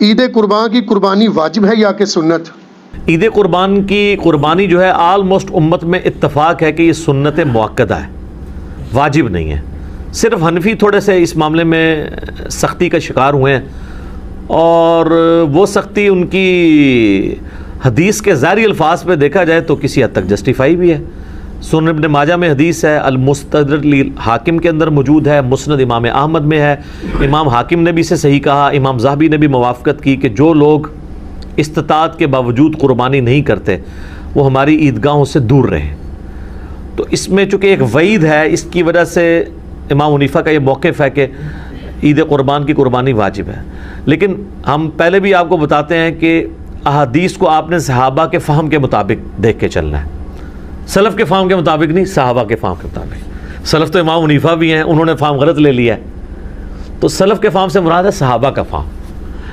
عید قربان کی قربانی واجب ہے یا کہ سنت؟ عید قربان کی قربانی جو ہے آلموسٹ امت میں اتفاق ہے کہ یہ سنت مؤکدہ ہے، واجب نہیں ہے۔ صرف حنفی تھوڑے سے اس معاملے میں سختی کا شکار ہوئے ہیں، اور وہ سختی ان کی حدیث کے ظاہری الفاظ پہ دیکھا جائے تو کسی حد تک جسٹیفائی بھی ہے۔ سنن ابن ماجہ میں حدیث ہے، المستدرک حاکم کے اندر موجود ہے، مسند امام احمد میں ہے، امام حاکم نے بھی اسے صحیح کہا، امام ذہبی نے بھی موافقت کی کہ جو لوگ استطاعت کے باوجود قربانی نہیں کرتے وہ ہماری عیدگاہوں سے دور رہیں۔ تو اس میں چونکہ ایک وعید ہے، اس کی وجہ سے امام حنیفہ کا یہ موقف ہے کہ عید قربان کی قربانی واجب ہے۔ لیکن ہم پہلے بھی آپ کو بتاتے ہیں کہ احادیث کو آپ نے صحابہ کے فہم کے مطابق دیکھ کے چلنا ہے، سلف کے فہم کے مطابق نہیں، صحابہ کے فہم کے مطابق۔ سلف تو امام حنیفہ بھی ہیں، انہوں نے فہم غلط لے لیا ہے، تو سلف کے فہم سے مراد ہے صحابہ کا فہم۔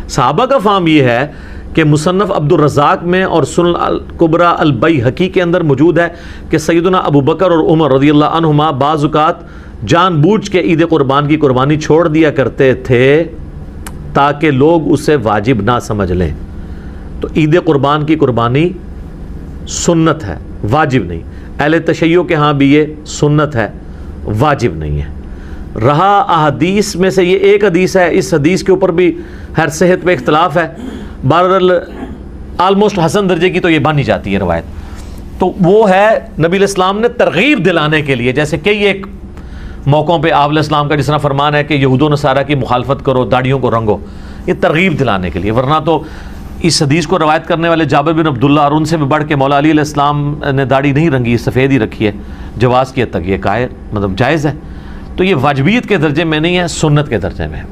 صحابہ کا فہم یہ ہے کہ مصنف عبد الرزاق میں اور سنن الکبریٰ البیہقی کے اندر موجود ہے کہ سیدنا ابو بکر اور عمر رضی اللہ عنہما بعض اوقات جان بوجھ کے عید قربان کی قربانی چھوڑ دیا کرتے تھے تاکہ لوگ اسے واجب نہ سمجھ لیں۔ تو عید قربان کی قربانی سنت ہے، واجب نہیں۔ اہل تشیع کے ہاں بھی یہ سنت ہے، واجب نہیں ہے۔ رہا احادیث میں سے یہ ایک حدیث ہے، اس حدیث کے اوپر بھی ہر صحت پہ اختلاف ہے، بہرحال آلموسٹ حسن درجے کی تو یہ مانی جاتی ہے روایت۔ تو وہ ہے نبی علیہ السلام نے ترغیب دلانے کے لیے، جیسے کئی ایک موقعوں پہ آپ علیہ السلام کا جس طرح فرمان ہے کہ یہود و نصارہ کی مخالفت کرو، داڑھیوں کو رنگو، یہ ترغیب دلانے کے لیے۔ ورنہ تو اس حدیث کو روایت کرنے والے جابر بن عبداللہ اور ان سے بھی بڑھ کے مولا علی علیہ السلام نے داڑھی نہیں رنگی، سفید ہی رکھی ہے، جواز کی حد تک یہ مطلب جائز ہے۔ تو یہ واجبیت کے درجے میں نہیں ہے، سنت کے درجے میں ہے۔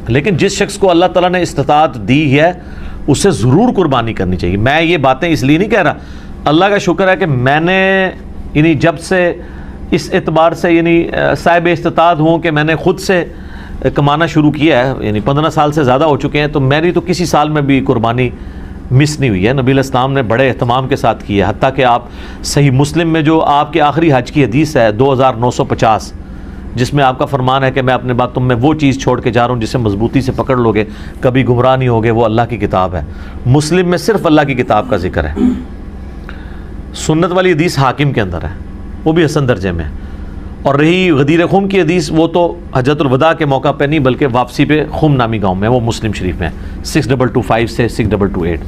لیکن جس شخص کو اللہ تعالیٰ نے استطاعت دی ہے اسے ضرور قربانی کرنی چاہیے۔ میں یہ باتیں اس لیے نہیں کہہ رہا، اللہ کا شکر ہے کہ میں نے یعنی جب سے اس اعتبار سے یعنی صاحب استطاعت ہوں کہ میں نے خود سے کمانا شروع کیا ہے، یعنی 15 سال سے زیادہ ہو چکے ہیں، تو میری تو کسی سال میں بھی قربانی مس نہیں ہوئی ہے۔ نبی علیہ السلام نے بڑے اہتمام کے ساتھ کی ہے، حتیٰ کہ آپ صحیح مسلم میں جو آپ کے آخری حج کی حدیث ہے 2950، جس میں آپ کا فرمان ہے کہ میں اپنے بعد تم میں وہ چیز چھوڑ کے جا رہا ہوں جسے مضبوطی سے پکڑ لو گے، کبھی گمراہ نہیں ہوگے، وہ اللہ کی کتاب ہے۔ مسلم میں صرف اللہ کی کتاب کا ذکر ہے۔ سنت والی حدیث حاکم کے اندر ہے، وہ بھی حسن درجے میں ہے۔ اور رہی غدیر خم کی حدیث، وہ تو حجۃ الوداع کے موقع پہ نہیں بلکہ واپسی پہ خم نامی گاؤں میں، وہ مسلم شریف میں ہے 6225 سے 6228۔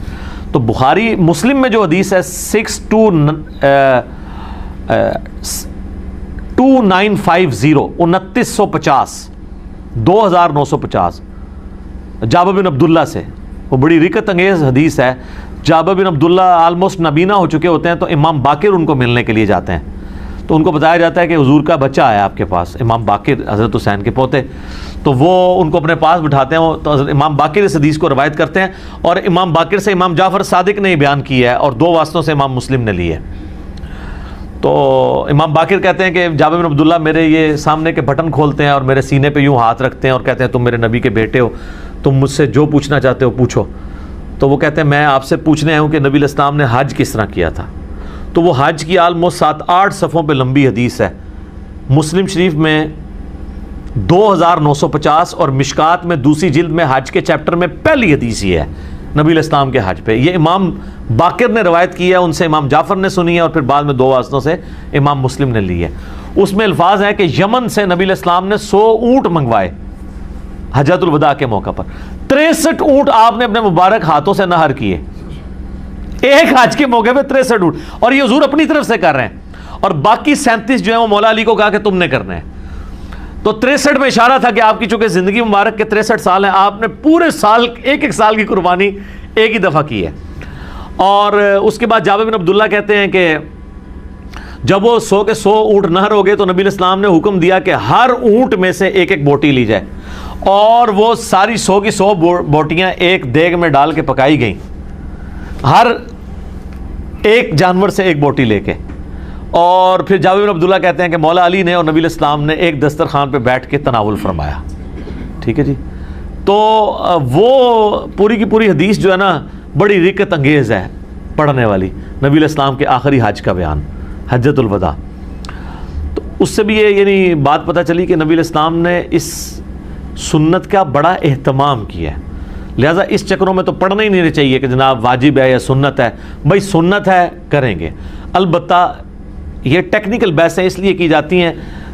تو بخاری مسلم میں جو حدیث ہے 2950 2950 2950 جابر بن عبداللہ سے، وہ بڑی رکت انگیز حدیث ہے۔ جابر بن عبداللہ آلموسٹ نابینا ہو چکے ہوتے ہیں، تو امام باقر ان کو ملنے کے لیے جاتے ہیں، تو ان کو بتایا جاتا ہے کہ حضور کا بچہ آیا آپ کے پاس، امام باقر حضرت حسین کے پوتے، تو وہ ان کو اپنے پاس بٹھاتے ہیں، تو حضرت امام باقر اس حدیث کو روایت کرتے ہیں، اور امام باقر سے امام جعفر صادق نے بیان کیا ہے، اور 2 واسطوں سے امام مسلم نے لی ہے۔ تو امام باقر کہتے ہیں کہ جابر بن عبداللہ میرے یہ سامنے کے بٹن کھولتے ہیں اور میرے سینے پہ یوں ہاتھ رکھتے ہیں اور کہتے ہیں تم میرے نبی کے بیٹے ہو، تم مجھ سے جو پوچھنا چاہتے ہو پوچھو۔ تو وہ کہتے ہیں میں آپ سے پوچھنے آیا ہوں کہ نبی علیہ السلام نے حج کس طرح کیا تھا۔ تو وہ حج کی آلموسٹ 7-8 صفحوں پہ لمبی حدیث ہے، مسلم شریف میں 2950 اور مشکات میں دوسری جلد میں حج کے چیپٹر میں پہلی حدیث یہ ہے نبی علیہ السلام کے حج پہ۔ یہ امام باقر نے روایت کی ہے، ان سے امام جعفر نے سنی ہے، اور پھر بعد میں 2 واسطوں سے امام مسلم نے لی ہے۔ اس میں الفاظ ہیں کہ یمن سے نبی علیہ السلام نے 100 اونٹ منگوائے حجۃ الوداع کے موقع پر، 63 اونٹ آپ نے اپنے مبارک ہاتھوں سے نہر کیے ایک حج کے موقع پہ، 63 اونٹ، اور یہ حضور اپنی طرف سے کر رہے ہیں، اور باقی 37 جو ہیں وہ مولا علی کو کہا کہ تم نے کرنا ہے۔ تو 63 میں اشارہ تھا کہ آپ کی چونکہ زندگی مبارک کے 63 سال ہیں، آپ نے پورے سال ایک سال کی قربانی ایک ہی دفعہ کی ہے۔ اور اس کے بعد جابر بن عبداللہ کہتے ہیں کہ جب وہ 100 کے 100 اونٹ نہر ہو گئے تو نبی علیہ السلام نے حکم دیا کہ ہر اونٹ میں سے ایک بوٹی لی جائے، اور وہ ساری 100 کی 100 بوٹیاں ایک دیگ میں ڈال کے پکائی گئیں، ہر ایک جانور سے ایک بوٹی لے کے۔ اور پھر جابر بن عبداللہ کہتے ہیں کہ مولا علی نے اور نبی علیہ السلام نے ایک دسترخوان پہ بیٹھ کے تناول فرمایا۔ ٹھیک ہے جی، تو وہ پوری کی پوری حدیث جو ہے نا بڑی رکت انگیز ہے پڑھنے والی، نبی علیہ السلام کے آخری حج کا بیان، حجۃ الوداع۔ تو اس سے بھی یہ یعنی بات پتہ چلی کہ نبی علیہ السلام نے اس سنت کا بڑا اہتمام کیا ہے۔ لہٰذا اس چکروں میں تو پڑھنا ہی نہیں چاہیے کہ جناب واجب ہے یا سنت ہے. بھائی سنت ہے کریں گے. البتہ یہ ٹیکنیکل بحثیں اس لیے کی جاتی ہیں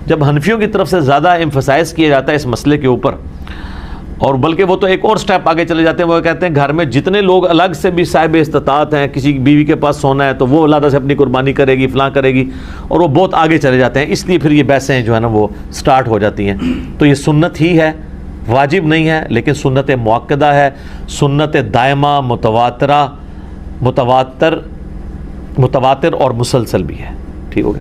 جب حنفیوں کی طرف سے زیادہ ایمفسائز کیا جاتا ہے اس مسئلے کے اوپر, اور بلکہ وہ تو ایک اور سٹیپ آگے چلے جاتے ہیں. وہ کہتے ہیں گھر میں جتنے لوگ الگ سے بھی صاحب استطاعت ہیں, کسی بیوی کے پاس سونا ہے تو وہ علیحدہ سے اپنی قربانی کرے گی, فلاں کرے گی, اور وہ بہت آگے چلے جاتے ہیں. اس لیے پھر یہ بحثیں جو ہے نا وہ سٹارٹ ہو جاتی ہیں. تو یہ سنت ہی ہے, واجب نہیں ہے, لیکن سنت مؤکدہ ہے, سنت دائمہ, متواتر اور مسلسل بھی ہے.